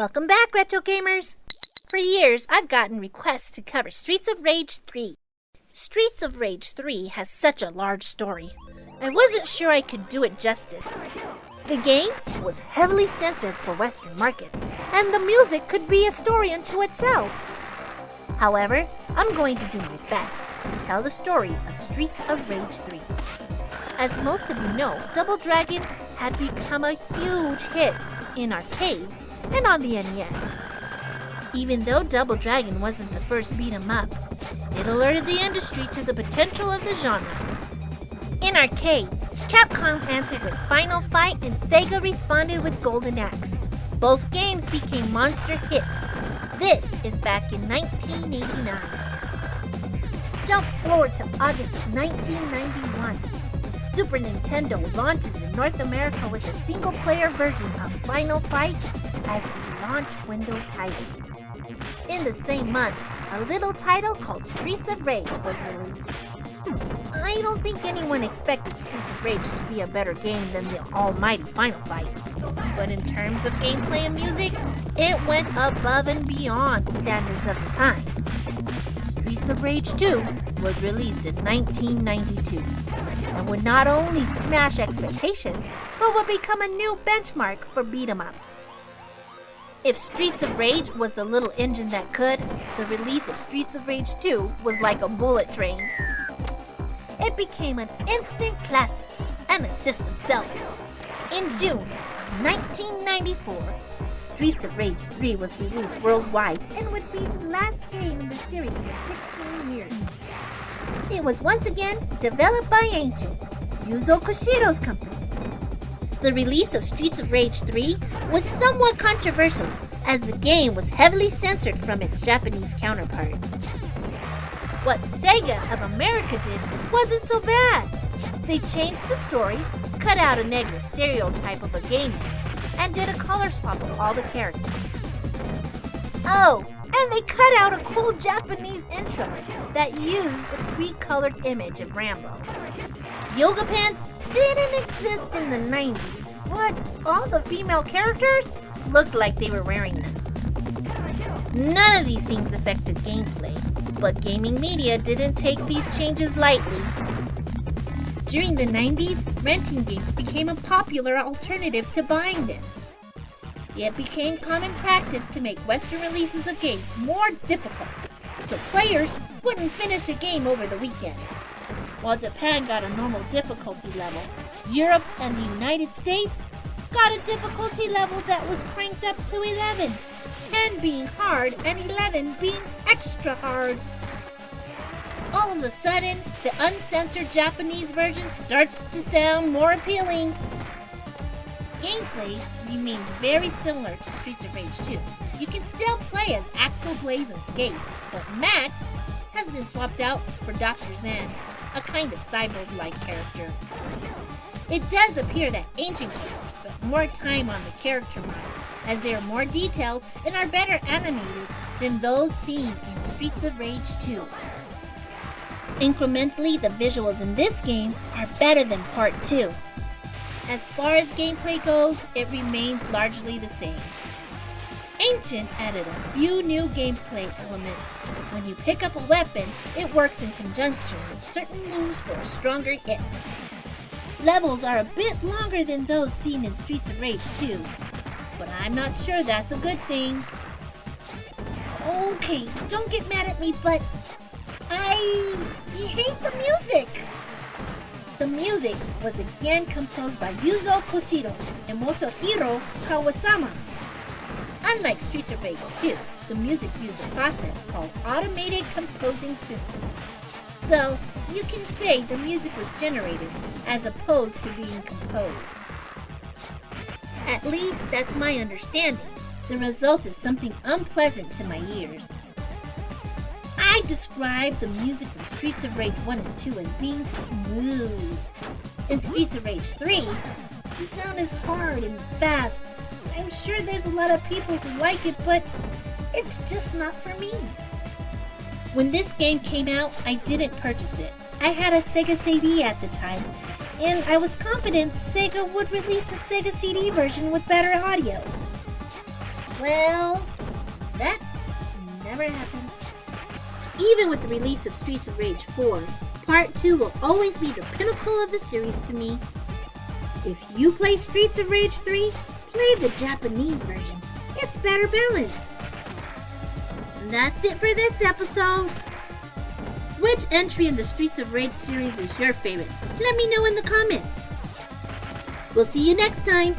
Welcome back, Retro Gamers! For years, I've gotten requests to cover Streets of Rage 3. Streets of Rage 3 has such a large story. I wasn't sure I could do it justice. The game was heavily censored for Western markets, and the music could be a story unto itself. However, I'm going to do my best to tell the story of Streets of Rage 3. As most of you know, Double Dragon had become a huge hit in arcades and on the NES. Even though Double Dragon wasn't the first beat-em-up, it alerted the industry to the potential of the genre. In arcades, Capcom answered with Final Fight and Sega responded with Golden Axe. Both games became monster hits. This is back in 1989. Jump forward to August of 1991. The Super Nintendo launches in North America with a single-player version of Final Fight as a launch window title. In the same month, a little title called Streets of Rage was released. I don't think anyone expected Streets of Rage to be a better game than the almighty Final Fight. But in terms of gameplay and music, it went above and beyond standards of the time. Streets of Rage 2 was released in 1992 and would not only smash expectations, but would become a new benchmark for beat-em-ups. If Streets of Rage was the little engine that could, the release of Streets of Rage 2 was like a bullet train. It became an instant classic and a system seller. In June of 1994, Streets of Rage 3 was released worldwide and would be the last game in the series for 16 years. It was once again developed by Ancient, Yuzo Koshiro's company. The release of Streets of Rage 3 was somewhat controversial as the game was heavily censored from its Japanese counterpart. What Sega of America did wasn't so bad. They changed the story, cut out a negative stereotype of a game, and did a color swap of all the characters. Oh, and they cut out a cool Japanese intro that used a pre-colored image of Rambo. Yoga pants didn't exist in the 90s, but all the female characters looked like they were wearing them. None of these things affected gameplay, but gaming media didn't take these changes lightly. During the 90s, renting games became a popular alternative to buying them. It became common practice to make Western releases of games more difficult, so players wouldn't finish a game over the weekend. While Japan got a normal difficulty level, Europe and the United States got a difficulty level that was cranked up to 11, 10 being hard and 11 being extra hard. All of a sudden, the uncensored Japanese version starts to sound more appealing. Gameplay remains very similar to Streets of Rage 2. You can still play as Axel, Blaze, and Skate, but Max has been swapped out for Dr. Zan, a kind of cyborg-like character. It does appear that Ancient Games spent more time on the character models, as they are more detailed and are better animated than those seen in Streets of Rage 2. Incrementally, the visuals in this game are better than Part 2. As far as gameplay goes, it remains largely the same. Ancient added a few new gameplay elements. When you pick up a weapon, it works in conjunction with certain moves for a stronger hit. Levels are a bit longer than those seen in Streets of Rage 2, but I'm not sure that's a good thing. Okay, don't get mad at me, but I hate the music! The music was again composed by Yuzo Koshiro and Motohiro Kawasama. Unlike Streets of Rage 2, the music used a process called Automated Composing System. So, you can say the music was generated as opposed to being composed. At least that's my understanding. The result is something unpleasant to my ears. I describe the music from Streets of Rage 1 and 2 as being smooth. In Streets of Rage 3, the sound is hard and fast. I'm sure there's a lot of people who like it, but it's just not for me. When this game came out, I didn't purchase it. I had a Sega CD at the time, and I was confident Sega would release a Sega CD version with better audio. Well, that never happened. Even with the release of Streets of Rage 4, Part 2 will always be the pinnacle of the series to me. If you play Streets of Rage 3, play the Japanese version. It's better balanced. And that's it for this episode. Which entry in the Streets of Rage series is your favorite? Let me know in the comments. We'll see you next time.